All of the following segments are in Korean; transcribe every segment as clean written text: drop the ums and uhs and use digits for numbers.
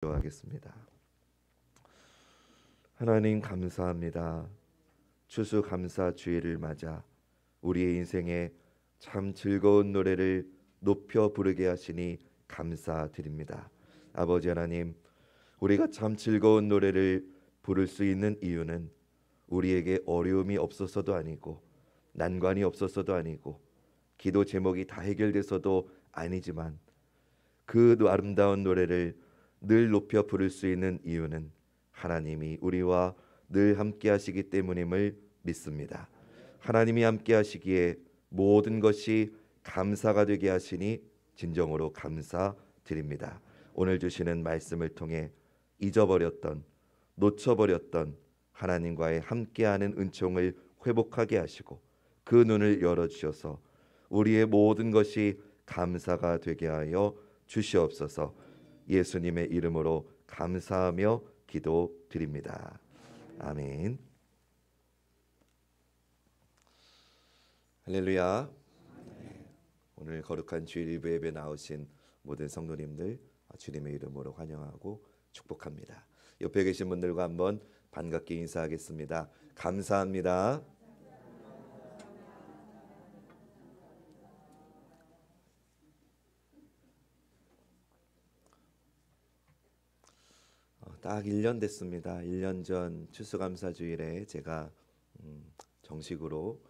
기도하겠습니다. 하나님 감사합니다. 추수감사 주일을 맞아 우리의 인생에 참 즐거운 노래를 높여 부르게 하시니 감사드립니다. 아버지 하나님, 우리가 참 즐거운 노래를 부를 수 있는 이유는 우리에게 어려움이 없어서도 아니고 난관이 없어서도 아니고 기도 제목이 다 해결돼서도 아니지만 그 아름다운 노래를 늘 높여 부를 수 있는 이유는 하나님이 우리와 늘 함께 하시기 때문임을 믿습니다. 하나님이 함께 하시기에 모든 것이 감사가 되게 하시니 진정으로 감사드립니다. 오늘 주시는 말씀을 통해 잊어버렸던, 놓쳐버렸던 하나님과의 함께하는 은총을 회복하게 하시고 그 눈을 열어주셔서 우리의 모든 것이 감사가 되게 하여 주시옵소서. 예수님의 이름으로 감사하며 기도드립니다. 아멘. 할렐루야. 오늘 거룩한 주일 일부 예배 나오신 모든 성도님들 주님의 이름으로 환영하고 축복합니다. 옆에 계신 분들과 한번 반갑게 인사하겠습니다. 감사합니다. 딱 1년 됐습니다. 1년 전 추수감사주일에 제가 정식으로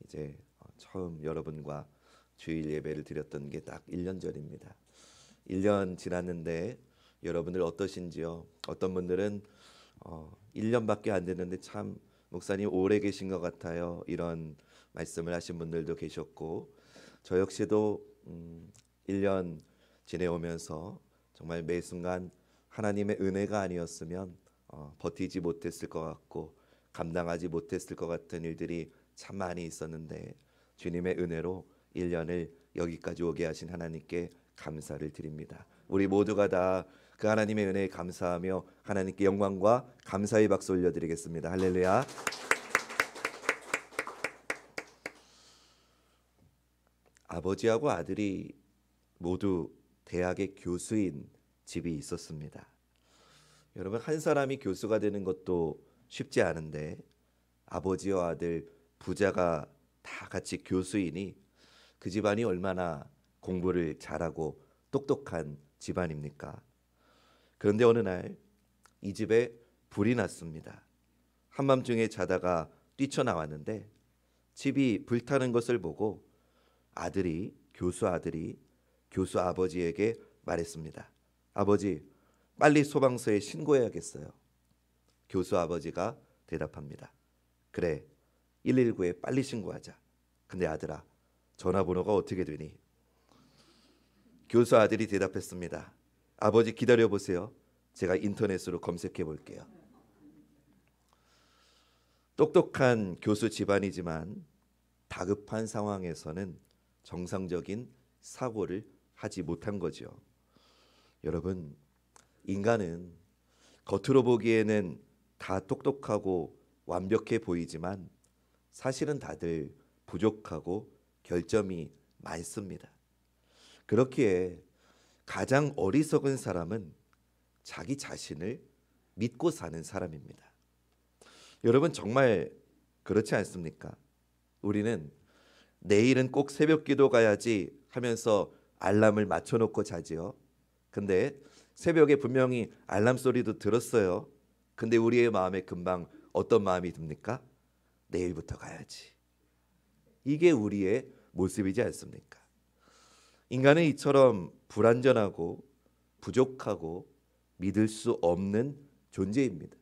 이제 처음 여러분과 주일 예배를 드렸던 게 딱 1년 전입니다. 1년 지났는데 여러분들 어떠신지요? 어떤 분들은 1년밖에 안 됐는데 참 목사님 오래 계신 것 같아요. 이런 말씀을 하신 분들도 계셨고 저 역시도 1년 지내오면서 정말 매 순간 하나님의 은혜가 아니었으면 버티지 못했을 것 같고 감당하지 못했을 것 같은 일들이 참 많이 있었는데 주님의 은혜로 1년을 여기까지 오게 하신 하나님께 감사를 드립니다. 우리 모두가 다 그 하나님의 은혜에 감사하며 하나님께 영광과 감사의 박수 올려드리겠습니다. 할렐루야. 아버지하고 아들이 모두 대학의 교수인 집이 있었습니다. 여러분, 한 사람이 교수가 되는 것도 쉽지 않은데 아버지와 아들 부자가 다 같이 교수이니 그 집안이 얼마나 공부를 잘하고 똑똑한 집안입니까? 그런데 어느 날 이 집에 불이 났습니다. 한밤중에 자다가 뛰쳐나왔는데 집이 불타는 것을 보고 교수 아들이 교수 아버지에게 말했습니다. 아버지, 빨리 소방서에 신고해야겠어요. 교수 아버지가 대답합니다. 그래, 119에 빨리 신고하자. 근데 아들아, 전화번호가 어떻게 되니? 교수 아들이 대답했습니다. 아버지 기다려보세요. 제가 인터넷으로 검색해 볼게요. 똑똑한 교수 집안이지만 다급한 상황에서는 정상적인 사고를 하지 못한 거죠. 여러분, 인간은 겉으로 보기에는 다 똑똑하고 완벽해 보이지만 사실은 다들 부족하고 결점이 많습니다. 그렇기에 가장 어리석은 사람은 자기 자신을 믿고 사는 사람입니다. 여러분, 정말 그렇지 않습니까? 우리는 내일은 꼭 새벽 기도 가야지 하면서 알람을 맞춰놓고 자지요. 근데 새벽에 분명히 알람 소리도 들었어요. 근데 우리의 마음에 금방 어떤 마음이 듭니까? 내일부터 가야지. 이게 우리의 모습이지 않습니까? 인간은 이처럼 불완전하고 부족하고 믿을 수 없는 존재입니다.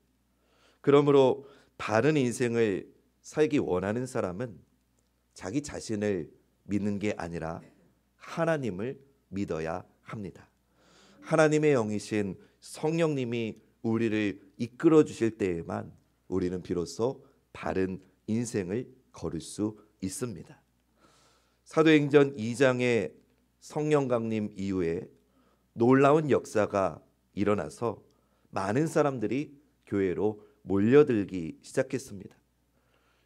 그러므로 바른 인생을 살기 원하는 사람은 자기 자신을 믿는 게 아니라 하나님을 믿어야 합니다. 하나님의 영이신 성령님이 우리를 이끌어 주실 때에만 우리는 비로소 바른 인생을 걸을 수 있습니다. 사도행전 2장의 성령 강림 이후에 놀라운 역사가 일어나서 많은 사람들이 교회로 몰려들기 시작했습니다.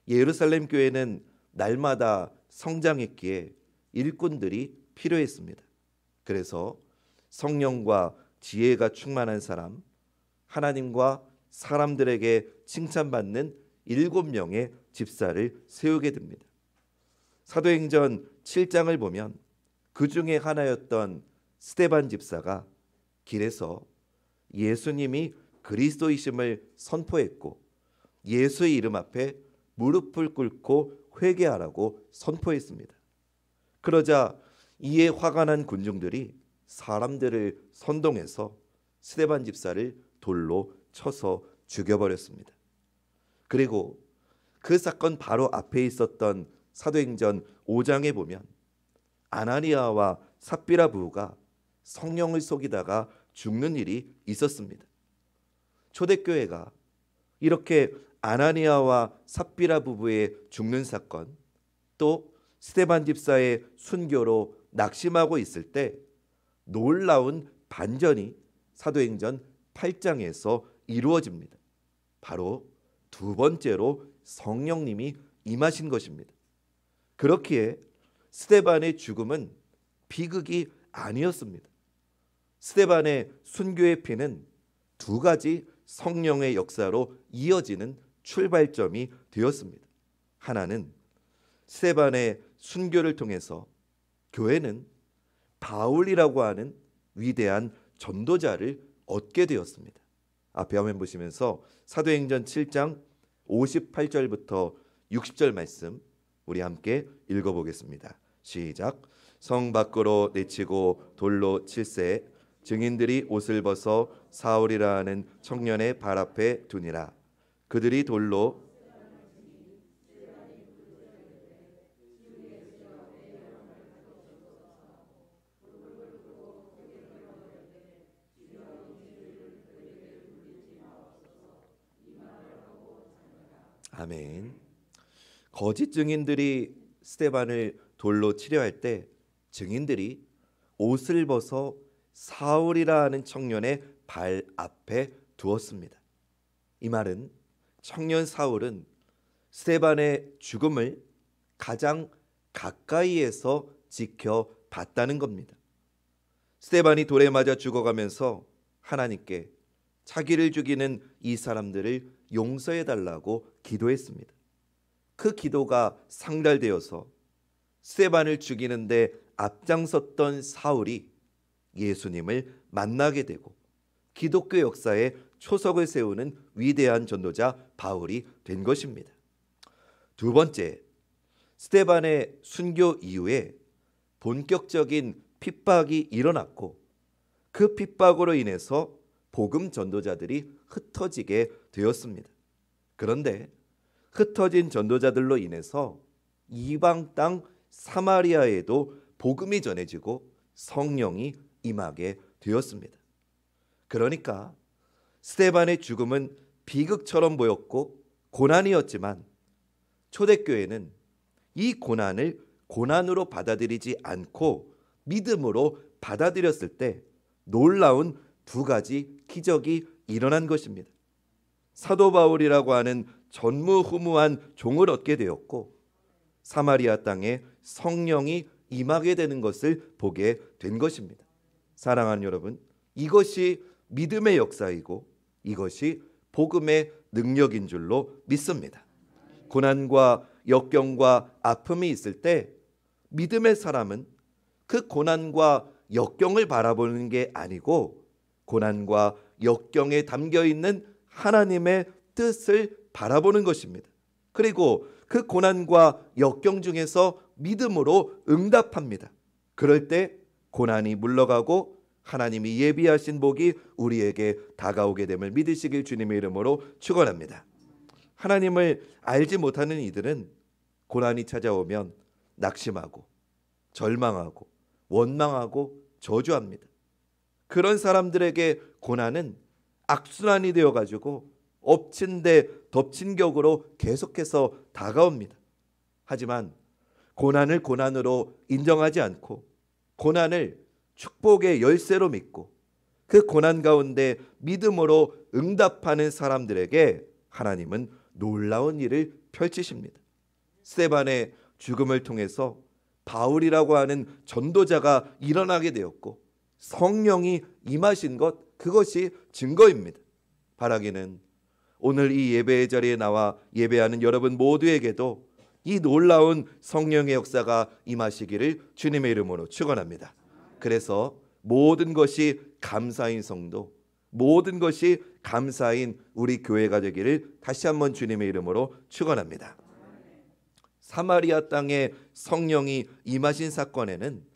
예루살렘 교회는 날마다 성장했기에 일꾼들이 필요했습니다. 그래서 성령과 지혜가 충만한 사람, 하나님과 사람들에게 칭찬받는 7명의 집사를 세우게 됩니다. 사도행전 7장을 보면 그 중에 하나였던 스데반 집사가 길에서 예수님이 그리스도이심을 선포했고 예수의 이름 앞에 무릎을 꿇고 회개하라고 선포했습니다. 그러자 이에 화가 난 군중들이 사람들을 선동해서 스데반 집사를 돌로 쳐서 죽여버렸습니다. 그리고 그 사건 바로 앞에 있었던 사도행전 5장에 보면 아나니아와 삽비라 부부가 성령을 속이다가 죽는 일이 있었습니다. 초대교회가 이렇게 아나니아와 삽비라 부부의 죽는 사건, 또 스데반 집사의 순교로 낙심하고 있을 때 놀라운 반전이 사도행전 8장에서 이루어집니다. 바로 두 번째로 성령님이 임하신 것입니다. 그렇기에 스데반의 죽음은 비극이 아니었습니다. 스데반의 순교의 피는 두 가지 성령의 역사로 이어지는 출발점이 되었습니다. 하나는 스데반의 순교를 통해서 교회는 바울이라고 하는 위대한 전도자를 얻게 되었습니다. 앞에 화면 보시면서 사도행전 7장 58절부터 60절 말씀 우리 함께 읽어보겠습니다. 시작. 성 밖으로 내치고 돌로 칠세 증인들이 옷을 벗어 사울이라 하는 청년의 발 앞에 두니라. 그들이 돌로 아멘. 거짓 증인들이 스데반을 돌로 치려 할 때 증인들이 옷을 벗어 사울이라 하는 청년의 발 앞에 두었습니다. 이 말은 청년 사울은 스데반의 죽음을 가장 가까이에서 지켜봤다는 겁니다. 스데반이 돌에 맞아 죽어가면서 하나님께 자기를 죽이는 이 사람들을 용서해달라고 기도했습니다. 그 기도가 상달되어서 스데반을 죽이는데 앞장섰던 사울이 예수님을 만나게 되고 기독교 역사에 초석을 세우는 위대한 전도자 바울이 된 것입니다. 두 번째, 스데반의 순교 이후에 본격적인 핍박이 일어났고 그 핍박으로 인해서 복음 전도자들이 흩어지게 되었습니다. 그런데 흩어진 전도자들로 인해서 이방 땅 사마리아에도 복음이 전해지고 성령이 임하게 되었습니다. 그러니까 스데반의 죽음은 비극처럼 보였고 고난이었지만 초대교회는 이 고난을 고난으로 받아들이지 않고 믿음으로 받아들였을 때 놀라운 두 가지 기적이 일어난 것입니다. 사도 바울이라고 하는 전무후무한 종을 얻게 되었고 사마리아 땅에 성령이 임하게 되는 것을 보게 된 것입니다. 사랑하는 여러분, 이것이 믿음의 역사이고 이것이 복음의 능력인 줄로 믿습니다. 고난과 역경과 아픔이 있을 때 믿음의 사람은 그 고난과 역경을 바라보는 게 아니고 고난과 역경에 담겨 있는 하나님의 뜻을 바라보는 것입니다. 그리고 그 고난과 역경 중에서 믿음으로 응답합니다. 그럴 때 고난이 물러가고 하나님이 예비하신 복이 우리에게 다가오게 됨을 믿으시길 주님의 이름으로 축원합니다. 하나님을 알지 못하는 이들은 고난이 찾아오면 낙심하고 절망하고 원망하고 저주합니다. 그런 사람들에게 고난은 악순환이 되어가지고 엎친 데 덮친 격으로 계속해서 다가옵니다. 하지만 고난을 고난으로 인정하지 않고 고난을 축복의 열쇠로 믿고 그 고난 가운데 믿음으로 응답하는 사람들에게 하나님은 놀라운 일을 펼치십니다. 스데반의 죽음을 통해서 바울이라고 하는 전도자가 일어나게 되었고 성령이 임하신 것, 그것이 증거입니다. 바라기는 오늘 이 예배의 자리에 나와 예배하는 여러분 모두에게도 이 놀라운 성령의 역사가 임하시기를 주님의 이름으로 축원합니다. 그래서 모든 것이 감사인 성도, 모든 것이 감사인 우리 교회가 되기를 다시 한번 주님의 이름으로 축원합니다. 사마리아 땅에 성령이 임하신 사건에는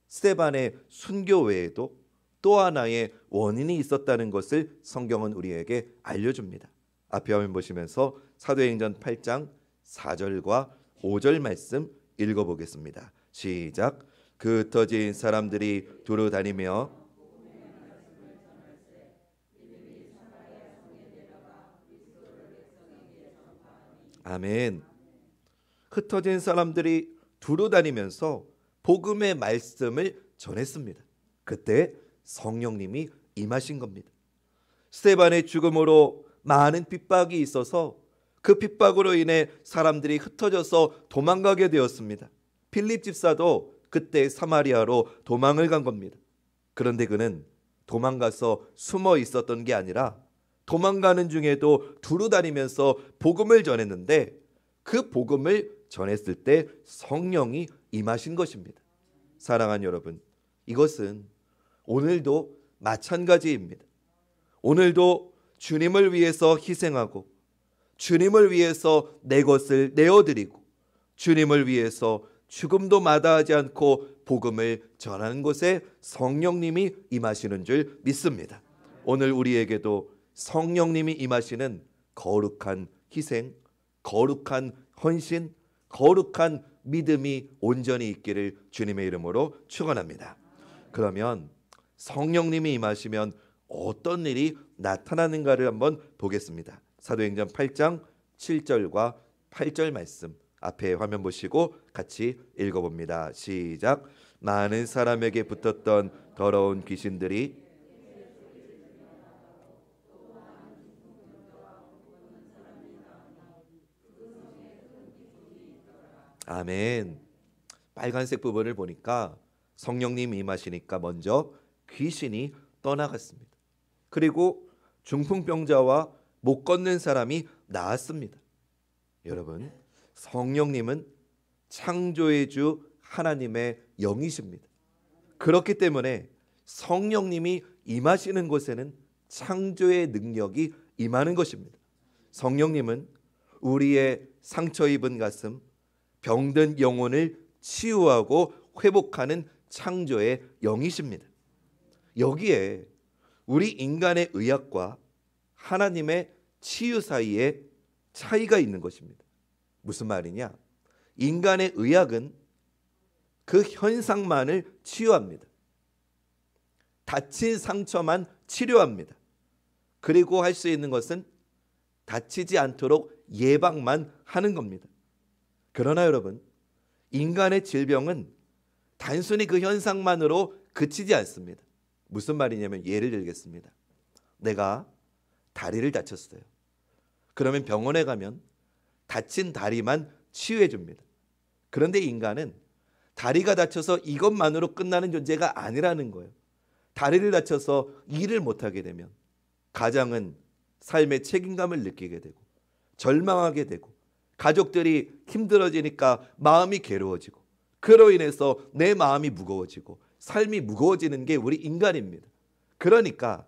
스데반의 순교 외에도 또 하나의 원인이 있었다는 것을 성경은 우리에게 알려줍니다. 앞에 화면 보시면서 사도행전 8장 4절과 5절 말씀 읽어보겠습니다. 시작. 그 흩어진 사람들이 두루 다니며 아멘. 흩어진 사람들이 두루 다니면서 복음의 말씀을 전했습니다. 그때 성령님이 임하신 겁니다. 스데반의 죽음으로 많은 핍박이 있어서 그 핍박으로 인해 사람들이 흩어져서 도망가게 되었습니다. 빌립 집사도 그때 사마리아로 도망을 간 겁니다. 그런데 그는 도망가서 숨어 있었던 게 아니라 도망가는 중에도 두루 다니면서 복음을 전했는데 그 복음을 전했을 때 성령이 임하신 것입니다. 사랑하는 여러분, 이것은 오늘도 마찬가지입니다. 오늘도 주님을 위해서 희생하고 주님을 위해서 내 것을 내어드리고 주님을 위해서 죽음도 마다하지 않고 복음을 전하는 곳에 성령님이 임하시는 줄 믿습니다. 오늘 우리에게도 성령님이 임하시는 거룩한 희생, 거룩한 헌신, 거룩한 믿음이 온전히 있기를 주님의 이름으로 축원합니다. 그러면 성령님이 임하시면 어떤 일이 나타나는가를 한번 보겠습니다. 사도행전 8장 7절과 8절 말씀 앞에 화면 보시고 같이 읽어봅니다. 시작. 많은 사람에게 붙었던 더러운 귀신들이 아멘. 빨간색 부분을 보니까 성령님이 임하시니까 먼저 귀신이 떠나갔습니다. 그리고 중풍병자와 못 걷는 사람이 나았습니다. 여러분, 성령님은 창조의 주 하나님의 영이십니다. 그렇기 때문에 성령님이 임하시는 곳에는 창조의 능력이 임하는 것입니다. 성령님은 우리의 상처 입은 가슴, 병든 영혼을 치유하고 회복하는 창조의 영이십니다. 여기에 우리 인간의 의학과 하나님의 치유 사이에 차이가 있는 것입니다. 무슨 말이냐? 인간의 의학은 그 현상만을 치유합니다. 다친 상처만 치료합니다. 그리고 할 수 있는 것은 다치지 않도록 예방만 하는 겁니다. 그러나 여러분, 인간의 질병은 단순히 그 현상만으로 그치지 않습니다. 무슨 말이냐면 예를 들겠습니다. 내가 다리를 다쳤어요. 그러면 병원에 가면 다친 다리만 치유해 줍니다. 그런데 인간은 다리가 다쳐서 이것만으로 끝나는 존재가 아니라는 거예요. 다리를 다쳐서 일을 못하게 되면 가장은 삶의 책임감을 느끼게 되고 절망하게 되고 가족들이 힘들어지니까 마음이 괴로워지고 그로 인해서 내 마음이 무거워지고 삶이 무거워지는 게 우리 인간입니다. 그러니까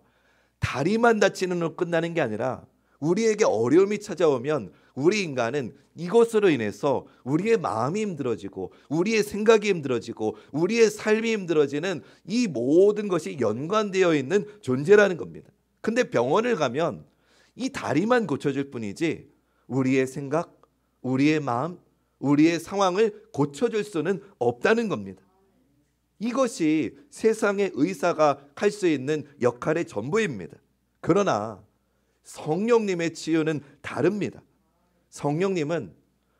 다리만 다치는 으로 끝나는 게 아니라 우리에게 어려움이 찾아오면 우리 인간은 이것으로 인해서 우리의 마음이 힘들어지고 우리의 생각이 힘들어지고 우리의 삶이 힘들어지는 이 모든 것이 연관되어 있는 존재라는 겁니다. 근데 병원을 가면 이 다리만 고쳐줄 뿐이지 우리의 생각, 우리의 마음, 우리의 상황을 고쳐줄 수는 없다는 겁니다. 이것이 세상의 의사가 할 수 있는 역할의 전부입니다. 그러나 성령님의 치유는 다릅니다. 성령님은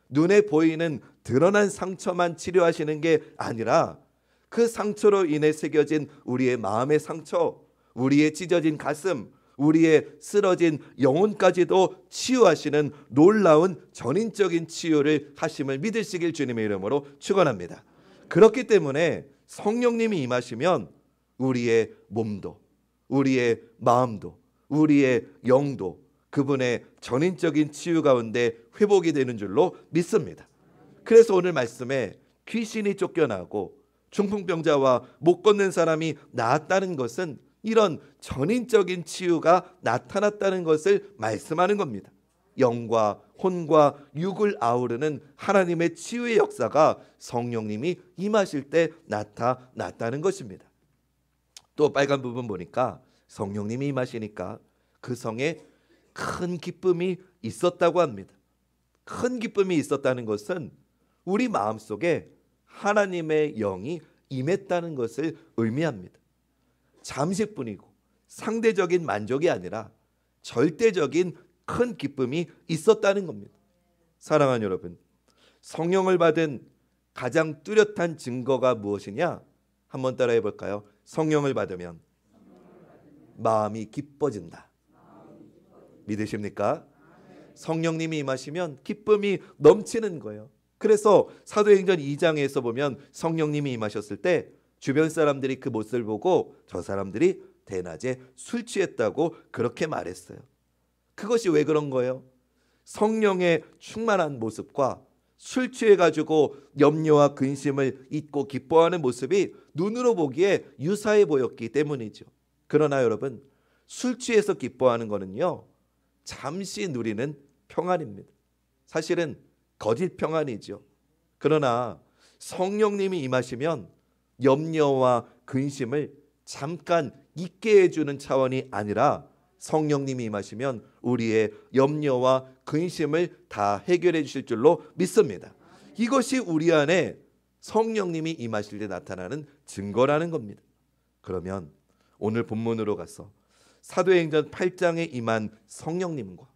눈에 보이는 드러난 상처만 치료하시는 게 아니라 그 상처로 인해 새겨진 우리의 마음의 상처, 우리의 찢어진 가슴, 우리의 쓰러진 영혼까지도 치유하시는 놀라운 전인적인 치유를 하심을 믿으시길 주님의 이름으로 축원합니다. 그렇기 때문에 성령님이 임하시면 우리의 몸도, 우리의 마음도, 우리의 영도 그분의 전인적인 치유 가운데 회복이 되는 줄로 믿습니다. 그래서 오늘 말씀에 귀신이 쫓겨나고 중풍병자와 못 걷는 사람이 나았다는 것은 이런 전인적인 치유가 나타났다는 것을 말씀하는 겁니다. 영과 혼과 육을 아우르는 하나님의 치유의 역사가 성령님이 임하실 때 나타났다는 것입니다. 또 빨간 부분 보니까 성령님이 임하시니까 그 성에 큰 기쁨이 있었다고 합니다. 큰 기쁨이 있었다는 것은 우리 마음속에 하나님의 영이 임했다는 것을 의미합니다. 잠시뿐이고 상대적인 만족이 아니라 절대적인 큰 기쁨이 있었다는 겁니다. 사랑하는 여러분, 성령을 받은 가장 뚜렷한 증거가 무엇이냐? 한번 따라해 볼까요? 성령을 받으면 마음이 기뻐진다. 믿으십니까? 성령님이 임하시면 기쁨이 넘치는 거예요. 그래서 사도행전 2장에서 보면 성령님이 임하셨을 때 주변 사람들이 그 모습을 보고 저 사람들이 대낮에 술 취했다고 그렇게 말했어요. 그것이 왜 그런 거예요? 성령의 충만한 모습과 술 취해가지고 염려와 근심을 잊고 기뻐하는 모습이 눈으로 보기에 유사해 보였기 때문이죠. 그러나 여러분, 술 취해서 기뻐하는 거는요, 잠시 누리는 평안입니다. 사실은 거짓 평안이죠. 그러나 성령님이 임하시면 염려와 근심을 잠깐 잊게 해주는 차원이 아니라 성령님이 임하시면 우리의 염려와 근심을 다 해결해 주실 줄로 믿습니다. 이것이 우리 안에 성령님이 임하실 때 나타나는 증거라는 겁니다. 그러면 오늘 본문으로 가서 사도행전 8장에 임한 성령님과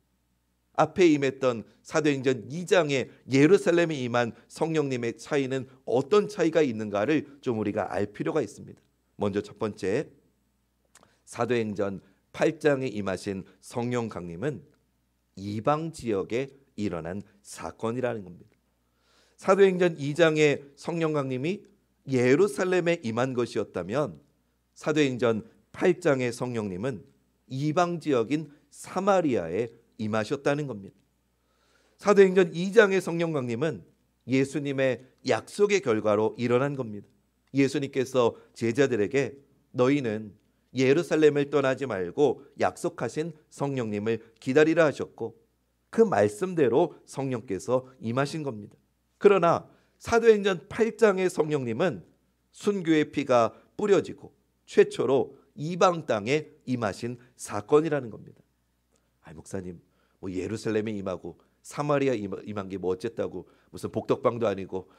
앞에 임했던 사도행전 2장에 예루살렘에 임한 성령님의 차이는 어떤 차이가 있는가를 좀 우리가 알 필요가 있습니다. 먼저 첫 번째, 사도행전 8장에 임하신 성령 강림은 이방 지역에 일어난 사건이라는 겁니다. 사도행전 2장의 성령 강림이 예루살렘에 임한 것이었다면 사도행전 8장의 성령님은 이방 지역인 사마리아에 임하셨다는 겁니다. 사도행전 2장의 성령 강림은 예수님의 약속의 결과로 일어난 겁니다. 예수님께서 제자들에게 너희는 예루살렘을 떠나지 말고 약속하신 성령님을 기다리라 하셨고 그 말씀대로 성령께서 임하신 겁니다. 그러나 사도행전 8장의 성령님은 순교의 피가 뿌려지고 최초로 이방 땅에 임하신 사건이라는 겁니다. 목사님, 뭐 예루살렘에 임하고 사마리아 임한 게 뭐 어쨌다고, 무슨 복덕방도 아니고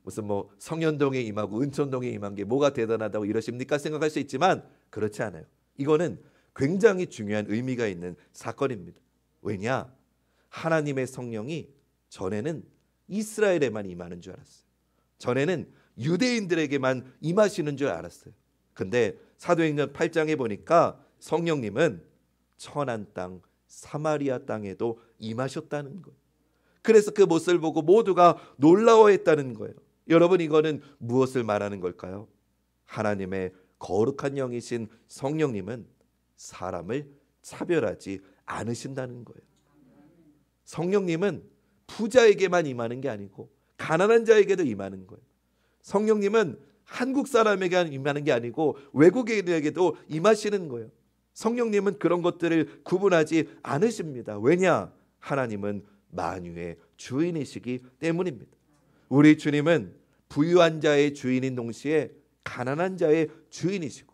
무슨 뭐 성현동에 임하고 은천동에 임한 게 뭐가 대단하다고 이러십니까? 생각할 수 있지만 그렇지 않아요. 이거는 굉장히 중요한 의미가 있는 사건입니다. 왜냐? 하나님의 성령이 전에는 이스라엘에만 임하는 줄 알았어요. 전에는 유대인들에게만 임하시는 줄 알았어요. 근데 사도행전 8장에 보니까 성령님은 천한 땅 사마리아 땅에도 임하셨다는 거예요. 그래서 그 모습을 보고 모두가 놀라워했다는 거예요. 여러분, 이거는 무엇을 말하는 걸까요? 하나님의 거룩한 영이신 성령님은 사람을 차별하지 않으신다는 거예요. 성령님은 부자에게만 임하는 게 아니고 가난한 자에게도 임하는 거예요. 성령님은 한국 사람에게 임하는 게 아니고 외국인에게도 임하시는 거예요. 성령님은 그런 것들을 구분하지 않으십니다. 왜냐? 하나님은 만유의 주인이시기 때문입니다. 우리 주님은 부유한 자의 주인인 동시에 가난한 자의 주인이시고,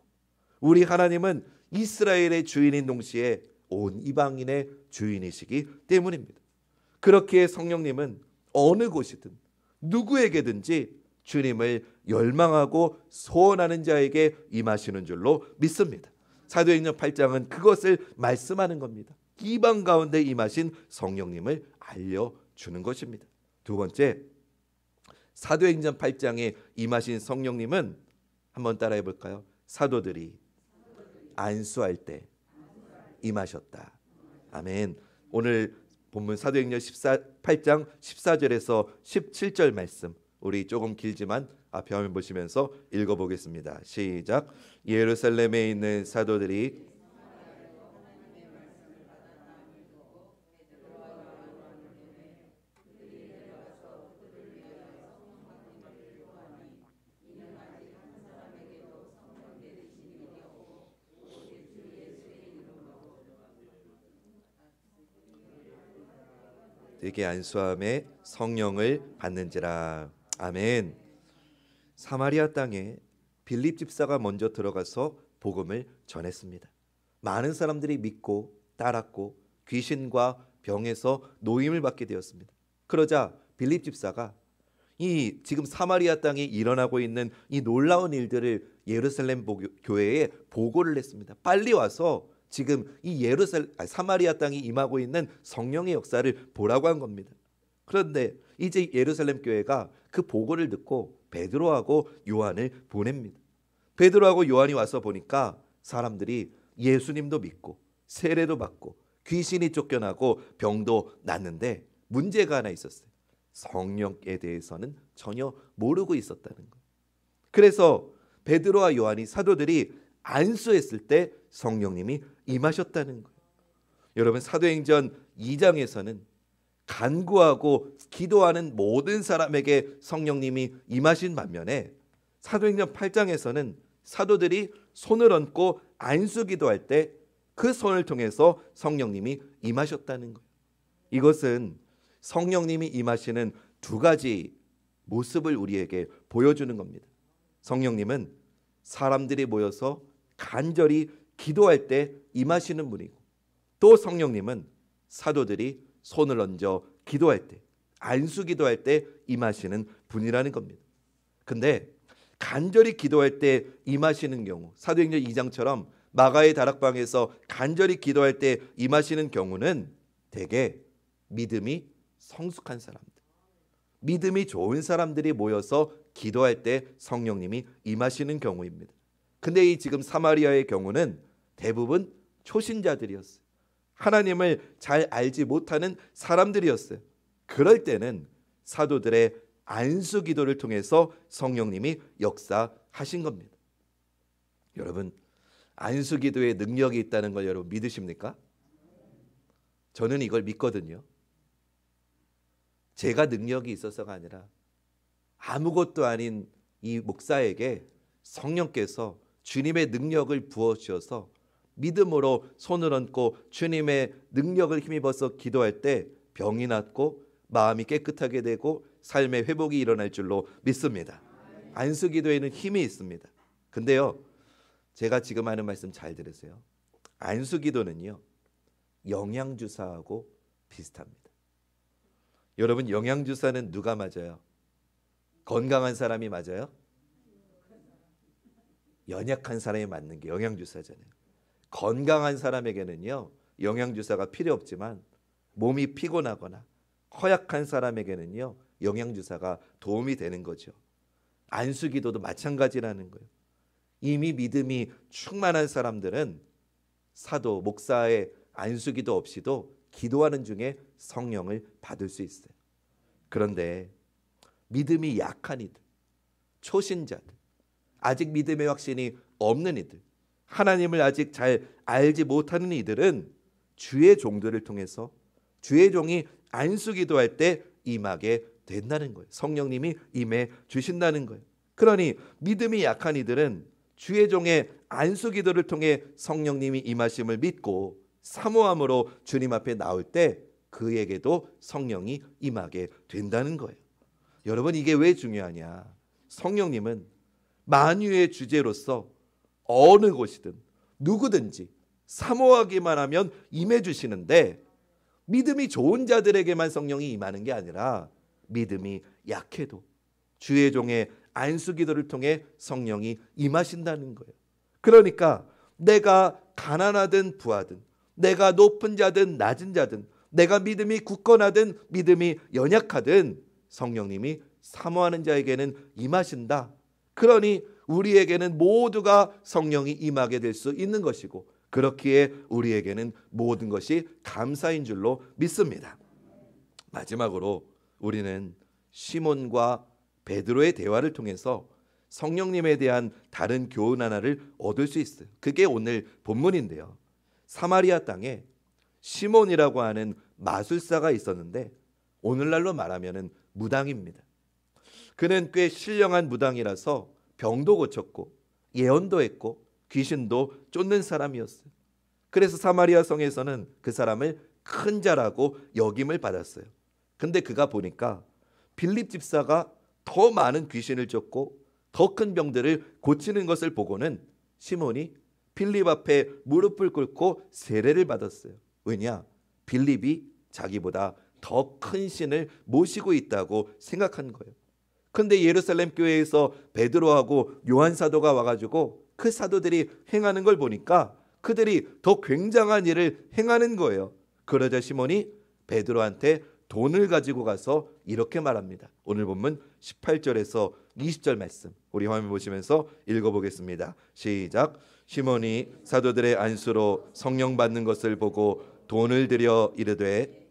우리 하나님은 이스라엘의 주인인 동시에 온 이방인의 주인이시기 때문입니다. 그렇기에 성령님은 어느 곳이든 누구에게든지 주님을 열망하고 소원하는 자에게 임하시는 줄로 믿습니다. 사도행전 8장은 그것을 말씀하는 겁니다. 이방 가운데 임하신 성령님을 알려주는 것입니다. 두 번째, 사도행전 8장에 임하신 성령님은 한번 따라해 볼까요? 사도들이 안수할 때 임하셨다. 아멘. 오늘 본문 사도행전 8장 14절에서 17절 말씀, 우리 조금 길지만 앞에 화면 보시면서 읽어보겠습니다. 시작. 예루살렘에 있는 사도들이 되게 안수함에 성령을 받는지라. 아멘. 사마리아 땅에 빌립 집사가 먼저 들어가서 복음을 전했습니다. 많은 사람들이 믿고 따랐고 귀신과 병에서 노임을 받게 되었습니다. 그러자 빌립 집사가 이 지금 사마리아 땅에 일어나고 있는 이 놀라운 일들을 예루살렘 교회에 보고를 했습니다. 빨리 와서 지금 이 사마리아 땅이 임하고 있는 성령의 역사를 보라고 한 겁니다. 그런데 이제 예루살렘 교회가 그 보고를 듣고 베드로하고 요한을 보냅니다. 베드로하고 요한이 와서 보니까 사람들이 예수님도 믿고 세례도 받고 귀신이 쫓겨나고 병도 낫는데 문제가 하나 있었어요. 성령에 대해서는 전혀 모르고 있었다는 거예요. 그래서 베드로와 요한이 사도들이 안수했을 때 성령님이 임하셨다는 거예요. 여러분, 사도행전 2장에서는 간구하고 기도하는 모든 사람에게 성령님이 임하신 반면에 사도행전 8장에서는 사도들이 손을 얹고 안수 기도할 때 그 손을 통해서 성령님이 임하셨다는 거예요. 이것은 성령님이 임하시는 두 가지 모습을 우리에게 보여주는 겁니다. 성령님은 사람들이 모여서 간절히 기도할 때 임하시는 분이고, 또 성령님은 사도들이 손을 얹어 기도할 때, 안수 기도할 때 임하시는 분이라는 겁니다. 근데 간절히 기도할 때 임하시는 경우, 사도행전 2장처럼 마가의 다락방에서 간절히 기도할 때 임하시는 경우는 대개 믿음이 성숙한 사람들, 믿음이 좋은 사람들이 모여서 기도할 때 성령님이 임하시는 경우입니다. 근데 이 지금 사마리아의 경우는 대부분 초신자들이었어요. 하나님을 잘 알지 못하는 사람들이었어요. 그럴 때는 사도들의 안수 기도를 통해서 성령님이 역사하신 겁니다. 여러분, 안수 기도에 능력이 있다는 걸 여러분 믿으십니까? 저는 이걸 믿거든요. 제가 능력이 있어서가 아니라 아무것도 아닌 이 목사에게 성령께서 주님의 능력을 부어주셔서 믿음으로 손을 얹고 주님의 능력을 힘입어서 기도할 때 병이 낫고 마음이 깨끗하게 되고 삶의 회복이 일어날 줄로 믿습니다. 안수 기도에는 힘이 있습니다. 근데요, 제가 지금 하는 말씀 잘 들으세요. 안수 기도는요, 영양주사하고 비슷합니다. 여러분, 영양주사는 누가 맞아요? 건강한 사람이 맞아요? 연약한 사람이 맞는 게 영양주사잖아요. 건강한 사람에게는요, 영양주사가 필요 없지만 몸이 피곤하거나 허약한 사람에게는요, 영양주사가 도움이 되는 거죠. 안수기도도 마찬가지라는 거예요. 이미 믿음이 충만한 사람들은 사도, 목사의 안수기도 없이도 기도하는 중에 성령을 받을 수 있어요. 그런데 믿음이 약한 이들, 초신자들, 아직 믿음의 확신이 없는 이들, 하나님을 아직 잘 알지 못하는 이들은 주의 종들을 통해서 주의 종이 안수기도할 때 임하게 된다는 거예요. 성령님이 임해 주신다는 거예요. 그러니 믿음이 약한 이들은 주의 종의 안수기도를 통해 성령님이 임하심을 믿고 사모함으로 주님 앞에 나올 때 그에게도 성령이 임하게 된다는 거예요. 여러분, 이게 왜 중요하냐? 성령님은 만유의 주제로서 어느 곳이든 누구든지 사모하기만 하면 임해 주시는데, 믿음이 좋은 자들에게만 성령이 임하는 게 아니라 믿음이 약해도 주의 종의 안수기도를 통해 성령이 임하신다는 거예요. 그러니까 내가 가난하든 부하든, 내가 높은 자든 낮은 자든, 내가 믿음이 굳건하든 믿음이 연약하든 성령님이 사모하는 자에게는 임하신다. 그러니 우리에게는 모두가 성령이 임하게 될 수 있는 것이고, 그렇기에 우리에게는 모든 것이 감사인 줄로 믿습니다. 마지막으로 우리는 시몬과 베드로의 대화를 통해서 성령님에 대한 다른 교훈 하나를 얻을 수 있어요. 그게 오늘 본문인데요. 사마리아 땅에 시몬이라고 하는 마술사가 있었는데 오늘날로 말하면 무당입니다. 그는 꽤 신령한 무당이라서 병도 고쳤고 예언도 했고 귀신도 쫓는 사람이었어요. 그래서 사마리아 성에서는 그 사람을 큰 자라고 역임을 받았어요. 근데 그가 보니까 빌립 집사가 더 많은 귀신을 쫓고 더 큰 병들을 고치는 것을 보고는 시몬이 빌립 앞에 무릎을 꿇고 세례를 받았어요. 왜냐? 빌립이 자기보다 더 큰 신을 모시고 있다고 생각한 거예요. 근데 예루살렘 교회에서 베드로하고 요한 사도가 와가지고 그 사도들이 행하는 걸 보니까 그들이 더 굉장한 일을 행하는 거예요. 그러자 시몬이 베드로한테 돈을 가지고 가서 이렇게 말합니다. 오늘 본문 18절에서 20절 말씀 우리 화면 보시면서 읽어보겠습니다. 시작. 시몬이 사도들의 안수로 성령 받는 것을 보고 돈을 들여 이르되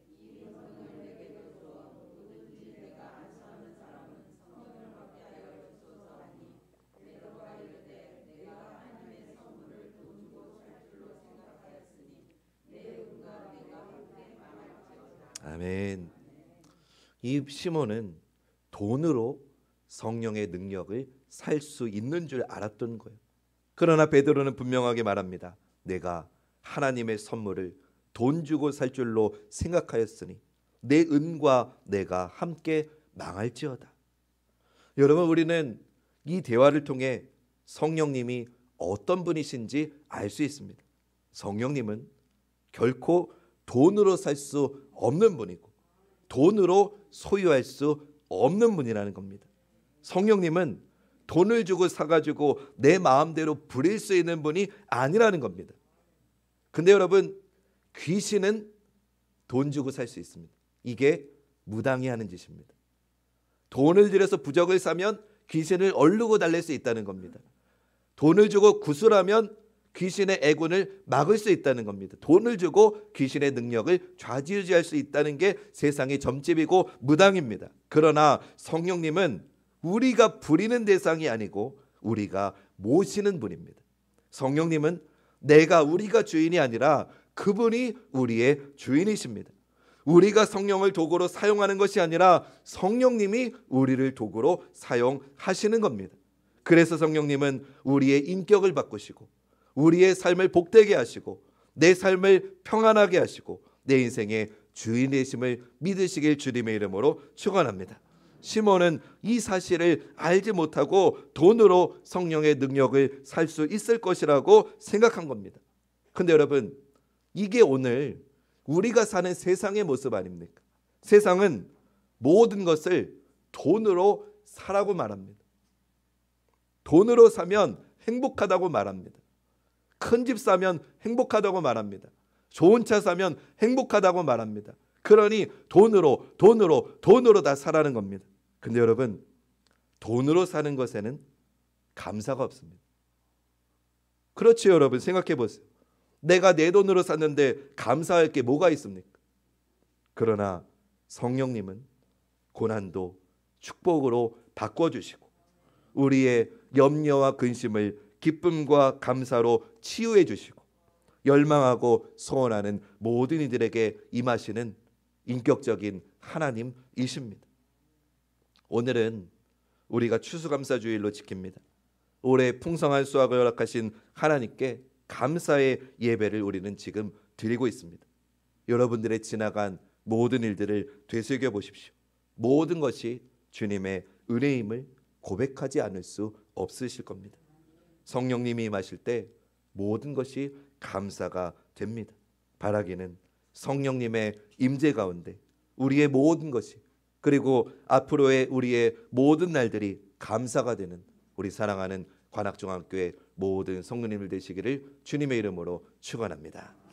아멘. 이 시몬은 돈으로 성령의 능력을 살 수 있는 줄 알았던 거예요. 그러나 베드로는 분명하게 말합니다. 내가 하나님의 선물을 돈 주고 살 줄로 생각하였으니 내 은과 내가 함께 망할지어다. 여러분, 우리는 이 대화를 통해 성령님이 어떤 분이신지 알 수 있습니다. 성령님은 결코 돈으로 살 수 없는 분이고 돈으로 소유할 수 없는 분이라는 겁니다. 성령님은 돈을 주고 사가지고 내 마음대로 부릴 수 있는 분이 아니라는 겁니다. 근데 여러분, 귀신은 돈 주고 살 수 있습니다. 이게 무당이 하는 짓입니다. 돈을 들여서 부적을 사면 귀신을 얼르고 달랠 수 있다는 겁니다. 돈을 주고 구슬하면 귀신의 애군을 막을 수 있다는 겁니다. 돈을 주고 귀신의 능력을 좌지우지할 수 있다는 게 세상의 점집이고 무당입니다. 그러나 성령님은 우리가 부리는 대상이 아니고 우리가 모시는 분입니다. 성령님은 우리가 주인이 아니라 그분이 우리의 주인이십니다. 우리가 성령을 도구로 사용하는 것이 아니라 성령님이 우리를 도구로 사용하시는 겁니다. 그래서 성령님은 우리의 인격을 바꾸시고 우리의 삶을 복되게 하시고 내 삶을 평안하게 하시고 내 인생의 주인 되심을 믿으시길 주님의 이름으로 축원합니다. 시몬은 이 사실을 알지 못하고 돈으로 성령의 능력을 살 수 있을 것이라고 생각한 겁니다. 근데 여러분, 이게 오늘 우리가 사는 세상의 모습 아닙니까? 세상은 모든 것을 돈으로 사라고 말합니다. 돈으로 사면 행복하다고 말합니다. 큰 집 사면 행복하다고 말합니다. 좋은 차 사면 행복하다고 말합니다. 그러니 돈으로 다 사라는 겁니다. 근데 여러분, 돈으로 사는 것에는 감사가 없습니다. 그렇죠, 여러분. 생각해 보세요. 내가 내 돈으로 샀는데 감사할 게 뭐가 있습니까? 그러나 성령님은 고난도 축복으로 바꿔주시고 우리의 염려와 근심을 기쁨과 감사로 치유해 주시고 열망하고 소원하는 모든 이들에게 임하시는 인격적인 하나님이십니다. 오늘은 우리가 추수감사주일로 지킵니다. 올해 풍성한 수확을 허락하신 하나님께 감사의 예배를 우리는 지금 드리고 있습니다. 여러분들의 지나간 모든 일들을 되새겨 보십시오. 모든 것이 주님의 은혜임을 고백하지 않을 수 없으실 겁니다. 성령님이 임하실 때 모든 것이 감사가 됩니다. 바라기는 성령님의 임재 가운데 우리의 모든 것이 그리고 앞으로의 우리의 모든 날들이 감사가 되는 우리 사랑하는 관악중앙교회 모든 성도님들 되시기를 주님의 이름으로 축원합니다.